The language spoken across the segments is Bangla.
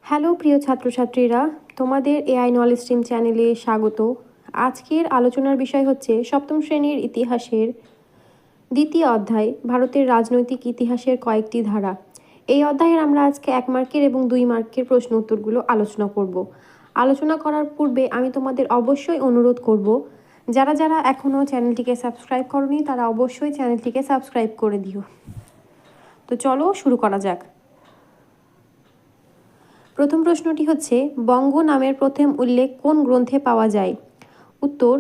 হ্যালো প্রিয় ছাত্রছাত্রীরা, তোমাদের এআই নলেজ স্ট্রিম চ্যানেলে স্বাগত। আজকের আলোচনার বিষয় হচ্ছে সপ্তম শ্রেণীর ইতিহাসের দ্বিতীয় অধ্যায়, ভারতের রাজনৈতিক ইতিহাসের কয়েকটি ধারা। এই অধ্যায়ের আমরা আজকে 1 মার্কের এবং 2 মার্কের প্রশ্ন উত্তরগুলো আলোচনা করব। আলোচনা করার পূর্বে আমি তোমাদের অবশ্যই অনুরোধ করব, যারা যারা এখনও চ্যানেলটিকে সাবস্ক্রাইব করনি তারা অবশ্যই চ্যানেলটিকে সাবস্ক্রাইব করে দিও। তো চলো শুরু করা যাক। প্রথম প্রশ্নটি হচ্ছে, বঙ্গ নামের প্রথম উল্লেখ কোন গ্রন্থে পাওয়া যায়? উত্তর,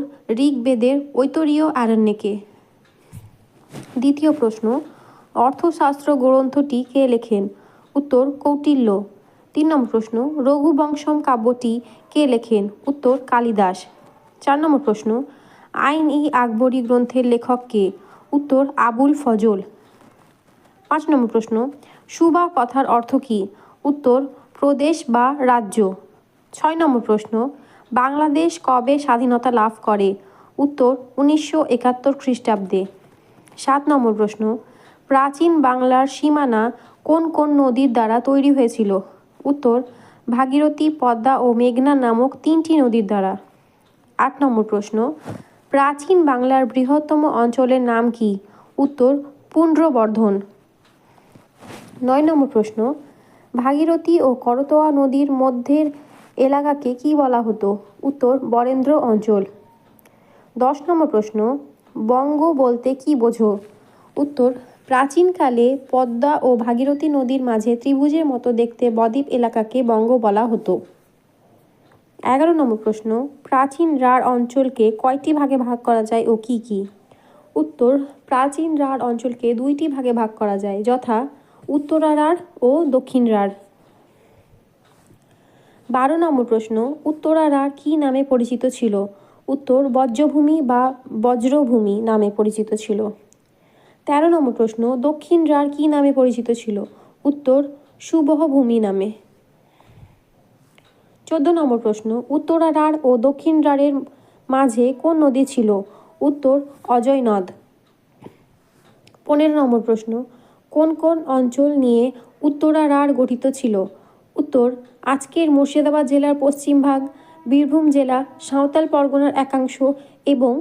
ঋগ্বেদের ঐতরীয় আরণ্যকে। দ্বিতীয় প্রশ্ন, অর্থশাস্ত্র গ্রন্থটি কে লেখেন? উত্তর, কৌটিল্য। 3 নম্বর প্রশ্ন, রঘুবংশম কাব্যটি কে লেখেন? উত্তর, কালিদাস। 4 নম্বর প্রশ্ন, আইন-ই-আকবরী গ্রন্থের লেখক কে? উত্তর, আবুল ফজল। 5 নম্বর প্রশ্ন, সুবা কথার অর্থ কী? উত্তর, প্রদেশ বা রাজ্য। 6 নম্বর প্রশ্ন, বাংলাদেশ কবে স্বাধীনতা লাভ করে? উত্তর, 1971 খ্রিস্টাব্দে। 7 নম্বর প্রশ্ন, প্রাচীন বাংলার সীমানা কোন কোন নদীর দ্বারা তৈরি হয়েছিল? উত্তর, ভাগীরথী, পদ্মা ও মেঘনা নামক 3টি নদীর দ্বারা। 8 নম্বর প্রশ্ন, প্রাচীন বাংলার বৃহত্তম অঞ্চলের নাম কি? উত্তর, পুন্ড্রবর্ধন। 9 নম্বর প্রশ্ন, ভাগীরথী ও করতোয়া নদীর মধ্যের এলাকাকে কি বলা হতো? উত্তর, বরেন্দ্র অঞ্চল। 10 নম্বর প্রশ্ন, বঙ্গ বলতে কি বোঝো? উত্তর, প্রাচীনকালে পদ্মা ও ভাগীরথী নদীর মাঝে ত্রিভুজের মতো দেখতে বদ্বীপ এলাকাকে বঙ্গ বলা হতো। 11 নম্বর প্রশ্ন, প্রাচীন রাঢ় অঞ্চলকে কয়টি ভাগে ভাগ করা যায় ও কি কি? উত্তর, প্রাচীন রাঢ় অঞ্চলকে 2টি ভাগে ভাগ করা যায়, যথা উত্তরা রাঢ় ও দক্ষিণ রাঢ়। 12 নম্বর প্রশ্ন, উত্তরা রাঢ় কী নামে পরিচিত ছিল? উত্তর, বজ্রভূমি বা বজ্রভূমি নামে পরিচিত ছিল। 13 নম্বর প্রশ্ন, দক্ষিণ রাঢ় কী নামে পরিচিত ছিল? উত্তর, সুবহভূমি নামে। 14 নম্বর প্রশ্ন, উত্তরা রাঢ় ও দক্ষিণ রাঢ়ের মাঝে কোন নদী ছিল? উত্তর, অজয় নদ। 15 নম্বর প্রশ্ন, কোন কোন অঞ্চল নিয়ে উত্তরা রাঢ় গঠিত ছিল? উত্তর, আজকের মুর্শিদাবাদ জেলার পশ্চিম ভাগ, বীরভূম জেলা, সাঁওতাল পরগনার একাংশ এবং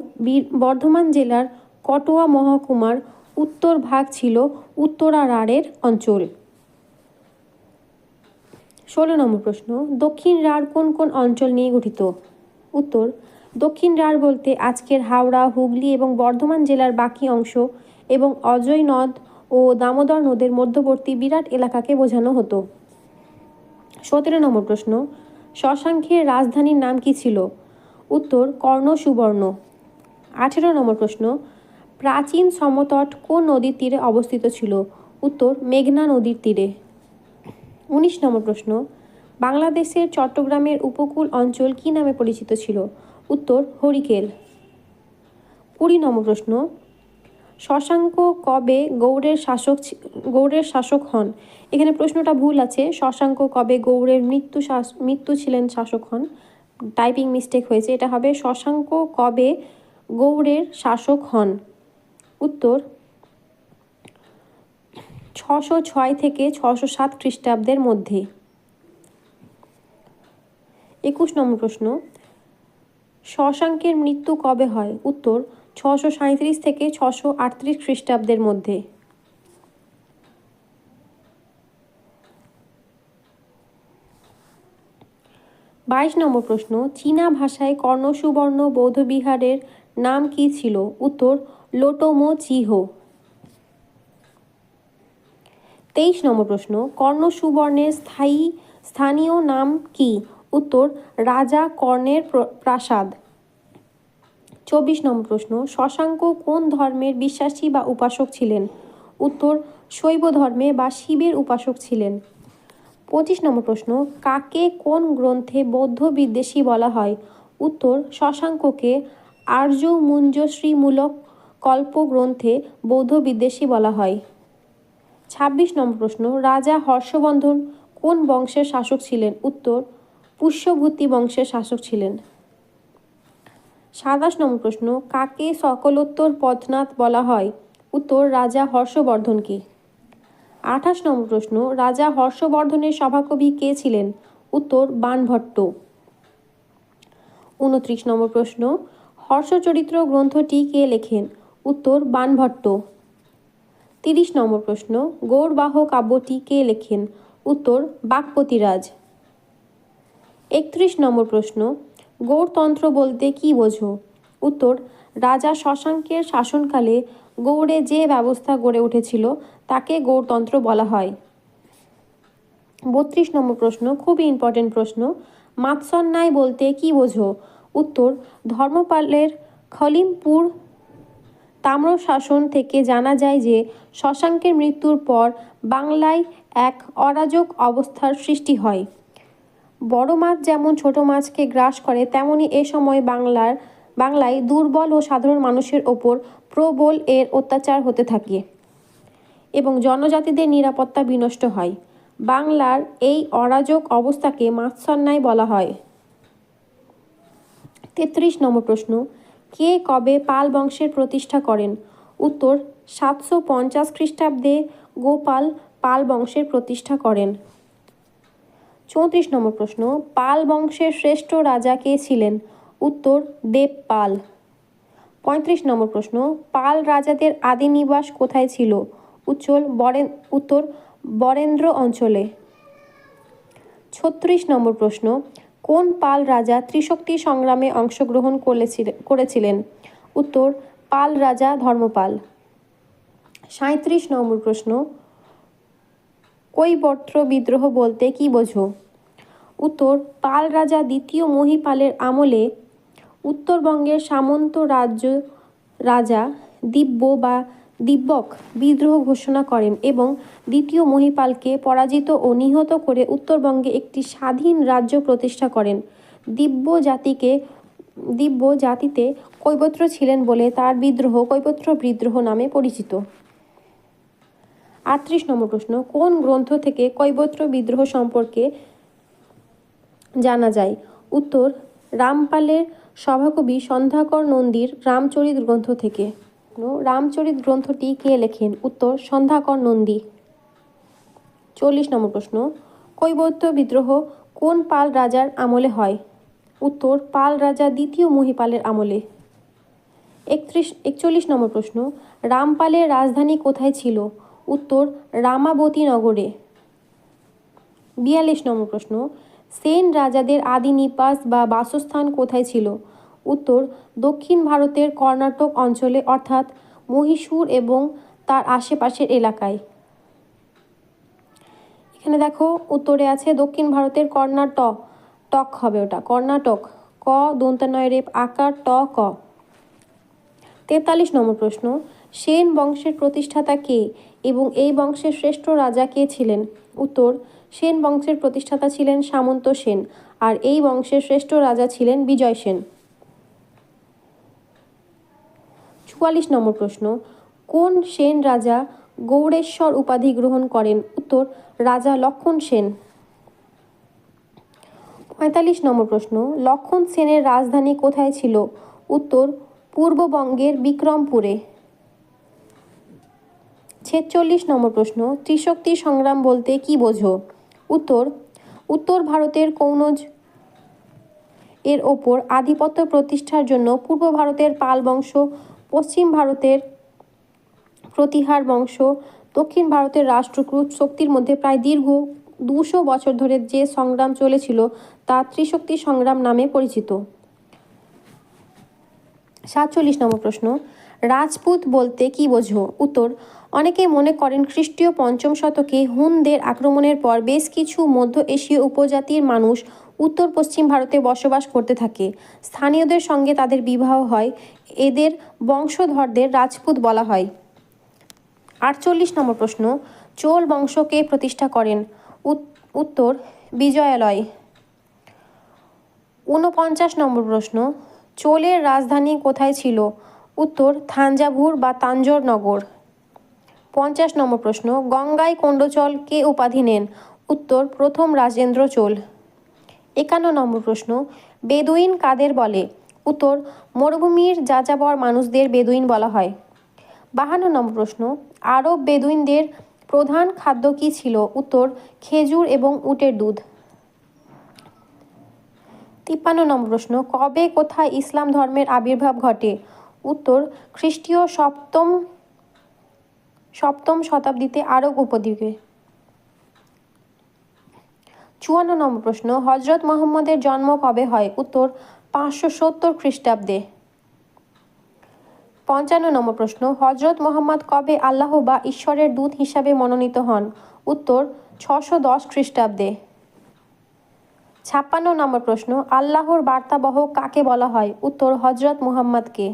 বর্ধমান জেলার কটোয়া মহকুমার উত্তর ভাগ ছিল উত্তরা রাঢ়ের অঞ্চল। 16 নম্বর প্রশ্ন, দক্ষিণ রাঢ় কোন কোন অঞ্চল নিয়ে গঠিত? উত্তর, দক্ষিণ রাঢ় বলতে আজকের হাওড়া, হুগলি এবং বর্ধমান জেলার বাকি অংশ এবং অজয় নদ ও দামোদর নদের মধ্যবর্তী বিরাট এলাকাকে বোঝানো হতো। 17 নম্বর প্রশ্ন, শশাঙ্কের রাজধানীর নাম কি ছিল? উত্তর, কর্ণ সুবর্ণ। 18 নম্বর প্রশ্ন, প্রাচীন সমতট কোন নদীর তীরে অবস্থিত ছিল? উত্তর, মেঘনা নদীর তীরে। 19 নম্বর প্রশ্ন, বাংলাদেশের চট্টগ্রামের উপকূল অঞ্চল কি নামে পরিচিত ছিল? উত্তর, হরিকেল। 20 নম্বর প্রশ্ন, শশাঙ্ক কবে গৌড়ের শাসক হন? এখানে প্রশ্নটা ভুল আছে, শশাঙ্ক কবে গৌড়ের মৃত্যু ছিলেন শাসক হন, টাইপিং মিস্টেক হয়েছে, এটা হবে শশাঙ্ক কবে গৌড়ের শাসক হন। উত্তর, 606 থেকে 607 খ্রিস্টাব্দের মধ্যে। 21 নম্বর প্রশ্ন, শশাঙ্কের মৃত্যু কবে হয়? উত্তর, 637 থেকে 638 খ্রিস্টাব্দের মধ্যে। 22 নম্বর প্রশ্ন, চীনা ভাষায় কর্ণ সুবর্ণ বৌদ্ধবিহারের নাম কি ছিল? উত্তর, লোটোমো চিহো। 23 নম্বর প্রশ্ন, কর্ণ সুবর্ণের স্থানীয় নাম কি? উত্তর, রাজা কর্ণের প্রাসাদ। 24 নম্বর প্রশ্ন, শশাঙ্ক কোন ধর্মের বিশ্বাসী বা উপাসক ছিলেন? উত্তর, শৈব ধর্মে বা শিবের উপাসক ছিলেন। 25 নম্বর প্রশ্ন, কাকে কোন গ্রন্থে বৌদ্ধ বিদ্বেষী বলা হয়? উত্তর, শশাঙ্ককে আর্য-মুঞ্জশ্রীমূলক কল্প গ্রন্থে বৌদ্ধ বিদ্বেষী বলা হয়। 26 নম্বর প্রশ্ন, রাজা হর্ষবর্ধন কোন বংশের শাসক ছিলেন? উত্তর, পুষ্যভূতি বংশের শাসক ছিলেন। 27 নম্বর প্রশ্ন, কাকে সকলোত্তর পথনাথ বলা হয়? উত্তর, রাজা হর্ষবর্ধনকে। 28 নম্বর প্রশ্ন, রাজা হর্ষবর্ধনের সভাকবি কে ছিলেন? উত্তর বাণভট্ট। 29 নম্বর প্রশ্ন, হর্ষচরিত্র গ্রন্থটি কে লেখেন? উত্তর বাণভট্ট। 30 নম্বর প্রশ্ন, গৌড়বাহ কাব্যটি কে লেখেন? উত্তর বাক্পতিরাজ। 31 নম্বর প্রশ্ন, গৌড়তন্ত্র বলতে কি বোঝো? উত্তর রাজা শশাঙ্কের শাসনকালে গৌড়ে যে ব্যবস্থা গড়ে উঠেছিল তাকে গৌড়তন্ত্র বলা হয়। 32 নম্বর প্রশ্ন, খুবই ইম্পর্টেন্ট প্রশ্ন, মাৎসন্যায় বলতে কি বোঝো? উত্তর ধর্মপালের খলিমপুর তাম্রশাসন থেকে জানা যায় যে শশাঙ্কের মৃত্যুর পর বাংলায় এক অরাজক অবস্থার সৃষ্টি হয়। বড় মাছ যেমন ছোট মাছকে গ্রাস করে, তেমনি এ সময় বাংলায় দুর্বল ও সাধারণ মানুষের ওপর প্রবল এর অত্যাচার হতে থাকে এবং জনজাতিদের নিরাপত্তা বিনষ্ট হয়। বাংলার এই অরাজক অবস্থাকে মাৎসন্যায় বলা হয়। 33 নম্বর প্রশ্ন, কে কবে পাল বংশের প্রতিষ্ঠা করেন? উত্তর 750 খ্রিস্টাব্দে গোপাল পাল বংশের প্রতিষ্ঠা করেন। 34 নম্বর প্রশ্ন, পাল বংশের শ্রেষ্ঠ রাজা কে ছিলেন? উত্তর দেবপাল। 35 নম্বর প্রশ্ন, পাল রাজাদের আদি নিবাস কোথায় ছিল? উত্তর বরেন্দ্র অঞ্চলে। 36 নম্বর প্রশ্ন, কোন পাল রাজা ত্রিশক্তি সংগ্রামে অংশগ্রহণ করেছিলেন? উত্তর পাল রাজা ধর্মপাল। 37 নম্বর প্রশ্ন, কৈবর্ত বিদ্রোহ বলতে কি বোঝো? উত্তর পাল রাজা দ্বিতীয় মহীপালের আমলে উত্তরবঙ্গের সামন্ত রাজা দিব্যক বিদ্রোহ ঘোষণা করেন এবং দ্বিতীয় মহীপালকে পরাজিত ও নিহত করে উত্তরবঙ্গে একটি স্বাধীন রাজ্য প্রতিষ্ঠা করেন। দিব্য জাতিতে কৈবর্ত ছিলেন বলে তার বিদ্রোহ কৈবর্ত বিদ্রোহ নামে পরিচিত। 38 নম্বর প্রশ্ন, কোন গ্রন্থ থেকে কৈবর্ত বিদ্রোহ সম্পর্কে জানা যায়? উত্তর রামপালের সভাকবি সন্ধ্যাকর নন্দীর রামচরিত গ্রন্থ থেকে। রামচরিত গ্রন্থটি কে লেখেন? উত্তর সন্ধ্যাকর নন্দী। 40 নম্বর প্রশ্ন, কৈবর্ত বিদ্রোহ কোন পাল রাজার আমলে হয়? উত্তর পাল রাজা দ্বিতীয় মহীপালের আমলে। 41 নম্বর প্রশ্ন, রামপালের রাজধানী কোথায় ছিল? উত্তর রামাবতী নগরে। 42 নম্বর প্রশ্ন, সেন রাজাদের আদি নিবাস বা বাসস্থান কোথায় ছিল? উত্তর দক্ষিণ ভারতের কর্ণাটক অঞ্চলে, অর্থাৎ মহীশূর এবং তার আশেপাশের এলাকায়। এখানে দেখো উত্তরে আছে দক্ষিণ ভারতের কর্ণাটক হবে, ওটা কর্ণাটক, ক দন্তানয় রেপ আকার ট ক। 43 নম্বর প্রশ্ন, সেন বংশের প্রতিষ্ঠাতা কে এবং এই বংশের শ্রেষ্ঠ রাজা কে ছিলেন? উত্তর সেন বংশের প্রতিষ্ঠাতা ছিলেন সামন্ত সেন আর এই বংশের শ্রেষ্ঠ রাজা ছিলেন বিজয় সেন। 44 নম্বর প্রশ্ন, কোন সেন রাজা গৌড়েশ্বর উপাধি গ্রহণ করেন? উত্তর রাজা লক্ষণ সেন। 45 নম্বর প্রশ্ন, লক্ষণ সেনের রাজধানী কোথায় ছিল? উত্তর পূর্ববঙ্গের বিক্রমপুরে। 46 নম্বর প্রশ্ন, ত্রিশক্তি সংগ্রাম বলতে কি বোঝো? উত্তর ভারতের কনৌজ এর ওপর আধিপত্য প্রতিষ্ঠার জন্য পূর্ব ভারতের পাল বংশ, পশ্চিম ভারতের প্রতিহার বংশ, দক্ষিণ ভারতের রাষ্ট্রকূট শক্তির মধ্যে প্রায় দীর্ঘ 200 বছর ধরে যে সংগ্রাম চলেছিল তা ত্রিশক্তি সংগ্রাম নামে পরিচিত। 47 নম্বর প্রশ্ন, রাজপুত বলতে কি বোঝো? উত্তর অনেকে মনে করেন খ্রিস্টীয় 5ম শতকে হুনদের আক্রমণের পর বেশ কিছু মধ্য এশীয় উপজাতির মানুষ উত্তর পশ্চিম ভারতে বসবাস করতে থাকে। স্থানীয়দের সঙ্গে তাদের বিবাহ হয়, এদের বংশধরদের রাজপুত বলা হয়। 48 নম্বর প্রশ্ন, চোল বংশকে প্রতিষ্ঠা করেন? উত্তর বিজয়ালয়। 49 নম্বর প্রশ্ন, চোলের রাজধানী কোথায় ছিল? উত্তর থাঞ্জাভুর বা তাঞ্জোরনগর। 50 নম্বর প্রশ্ন, গঙ্গায় কোন্ডচল কে উপাধি নেন? উত্তর প্রথম রাজেন্দ্র চোল। 51 নম্বর প্রশ্ন, বেদুইন কাদের বলে? উত্তর মরুভূমির যাযাবর মানুষদের বেদুইন বলা হয়। 52 নম্বর প্রশ্ন, আরব বেদুইনদের প্রধান খাদ্য কী ছিল? উত্তর খেজুর এবং উটের দুধ। 53 নম্বর প্রশ্ন, কবে কোথায় ইসলাম ধর্মের আবির্ভাব ঘটে? উত্তর, খ্রিস্টীয় সপ্তম শতাব্দীতে আরব উপদ্বীপে। 54 নম্বর প্রশ্ন, হজরত মোহাম্মদের জন্ম কবে হয়? উত্তর, 570 খ্রিস্টাব্দে। 55 নম্বর প্রশ্ন, হজরত মোহাম্মদ কবে আল্লাহ বা ঈশ্বরের দূত হিসাবে মনোনীত হন? উত্তর, 610 খ্রিস্টাব্দে। 56 নম্বর প্রশ্ন, আল্লাহর বার্তাবহক কাকে বলা হয়? উত্তর, হজরত মুহাম্মদকে।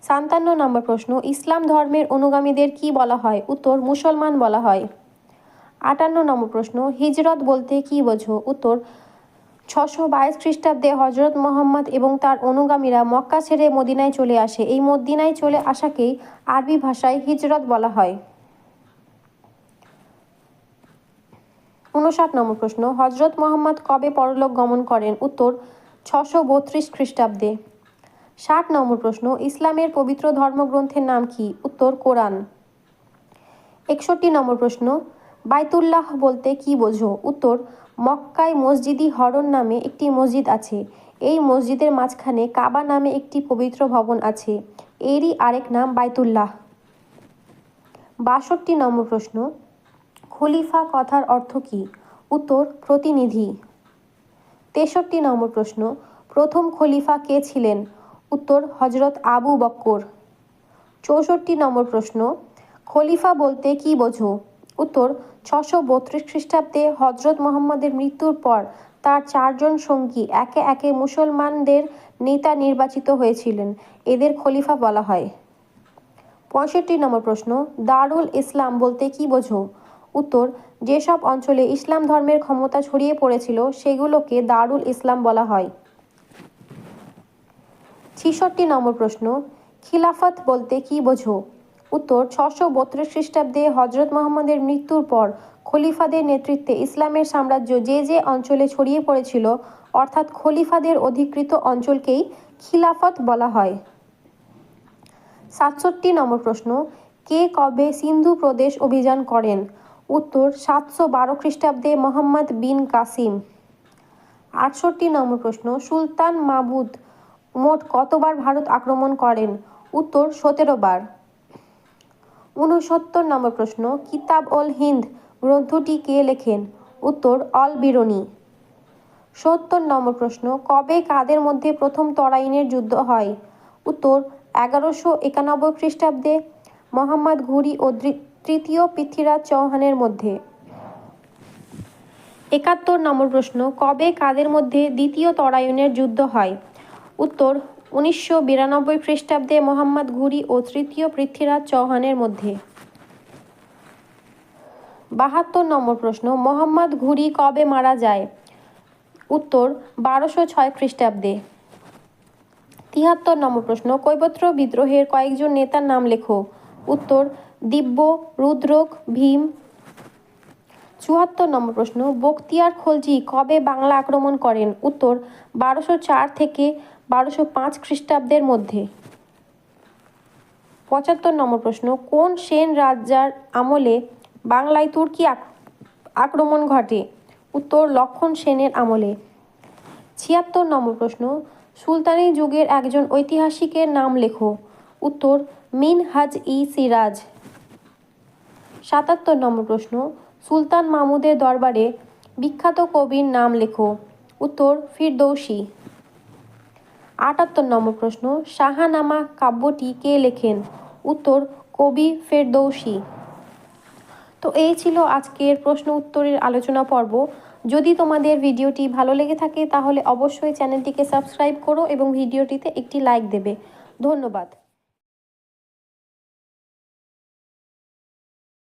57 নম্বর প্রশ্ন, ইসলাম ধর্মের অনুগামীদের কি বলা হয়? উত্তর, মুসলমান বলা হয়। 58 নম্বর প্রশ্ন, হিজরত বলতে কি বোঝো? উত্তর, 622 খ্রিস্টাব্দে হজরত মোহাম্মদ এবং তার অনুগামীরা মক্কা ছেড়ে মদিনায় চলে আসে। এই মদিনায় চলে আসাকেই আরবি ভাষায় হিজরত বলা হয়। 59 নম্বর প্রশ্ন, হজরত মোহাম্মদ কবে পরলোক গমন করেন? উত্তর, 632 খ্রিস্টাব্দে। 60 নম্বর প্রশ্ন, ইসলামের পবিত্র ধর্মগ্রন্থের নাম কি? উত্তর, কোরআন। 61 নম্বর প্রশ্ন, বাইতুল্লাহ বলতে কি বোঝো? উত্তর, মক্কায় মসজিদি হরম নামে একটি মসজিদ আছে। এই মসজিদের মাঝখানে কাবা নামে একটি পবিত্র ভবন আছে। এরই আরেক নাম বাইতুল্লাহ। 62 নম্বর প্রশ্ন, খলিফা কথার অর্থ কী? উত্তর, প্রতিনিধি। 63 নম্বর প্রশ্ন, প্রথম খলিফা কে ছিলেন? উত্তর, হজরত আবু বক্কর। 64 নম্বর প্রশ্ন, খলিফা বলতে কি বোঝো? উত্তর, 632 খ্রিস্টাব্দে হজরত মোহাম্মদের মৃত্যুর পর তার 4 জন সঙ্গী একে একে মুসলমানদের নেতা নির্বাচিত হয়েছিলেন। এদের খলিফা বলা হয়। 65 নম্বর প্রশ্ন, দারুল ইসলাম বলতে কি বোঝো? উত্তর, যেসব অঞ্চলে ইসলাম ধর্মের ক্ষমতা ছড়িয়ে পড়েছিল সেগুলোকে দারুল ইসলাম বলা হয়। 66 নম্বর প্রশ্ন, খিলাফত বলতে কি বোঝো? উত্তর, 632 খ্রিস্টাব্দে হজরত মোহাম্মদের মৃত্যুর পর খলিফাদের নেতৃত্বে ইসলামের সাম্রাজ্য যে যে অঞ্চলে ছড়িয়ে পড়েছিল অর্থাৎ খলিফাদের অধিকৃত অঞ্চলকেই খিলাফত বলা হয়। 67 নম্বর প্রশ্ন, কে কবে সিন্ধু প্রদেশ অভিযান করেন? উত্তর, 712 খ্রিস্টাব্দে মোহাম্মদ বিন কাসিম। 68 নম্বর প্রশ্ন, সুলতান মাহমুদ মোট কতবার ভারত আক্রমণ করেন? উত্তর, 17 বার। 69 নম্বর প্রশ্ন, কিতাব অল হিন্দ গ্রন্থটি কে লেখেন? উত্তর, অল বিরুনি। 70 নম্বর প্রশ্ন, কবে কাদের মধ্যে প্রথম তরাইনের যুদ্ধ হয়? উত্তর, 1191 খ্রিস্টাব্দে মোহাম্মদ ঘুরি ও তৃতীয় পৃথ্বীরাজ চৌহানের মধ্যে। 71 নম্বর প্রশ্ন, কবে কাদের মধ্যে দ্বিতীয় তরাইনের যুদ্ধ হয়? উত্তর, 1992 খ্রিস্টাব্দে মোহাম্মদ ঘুরি ও তৃতীয় পৃথ্বীরাজ চৌহানের মধ্যে। 72 নম্বর প্রশ্ন, মোহাম্মদ ঘুরি কবে মারা যায়? উত্তর, 1206 খ্রিস্টাব্দে। 73 নম্বর প্রশ্ন, কৈবত্র বিদ্রোহের কয়েকজন নেতার নাম লেখো। উত্তর, দিব্য, রুদ্রক, ভীম। 74 নম্বর প্রশ্ন, বখতিয়ার খলজি কবে বাংলা আক্রমণ করেন? উত্তর, 1204 থেকে 1205 খ্রিস্টাব্দের মধ্যে। 75 নম্বর প্রশ্ন, কোন সেন রাজার আমলে বাংলায় তুর্কি আক্রমণ ঘটে? উত্তর, লক্ষণ সেনের আমলে। 76 নম্বর প্রশ্ন, সুলতানি যুগের একজন ঐতিহাসিকের নাম লেখো। উত্তর, মিনহাজ-ই-সিরাজ। 77 নম্বর প্রশ্ন, সুলতান মাহমুদের দরবারে বিখ্যাত কবির নাম লেখো। উত্তর, ফিরদৌসী। 78 নম্বর প্রশ্ন, শাহনামা কাব্যটি কে লেখেন? উত্তর, কবি ফেরদৌসী। তো এই ছিল আজকের প্রশ্ন উত্তরের আলোচনা পর্ব। যদি তোমাদের ভিডিওটি ভালো লেগে থাকে তাহলে অবশ্যই চ্যানেলটিকে সাবস্ক্রাইব করো এবং ভিডিওটিতে একটি লাইক দেবে। ধন্যবাদ।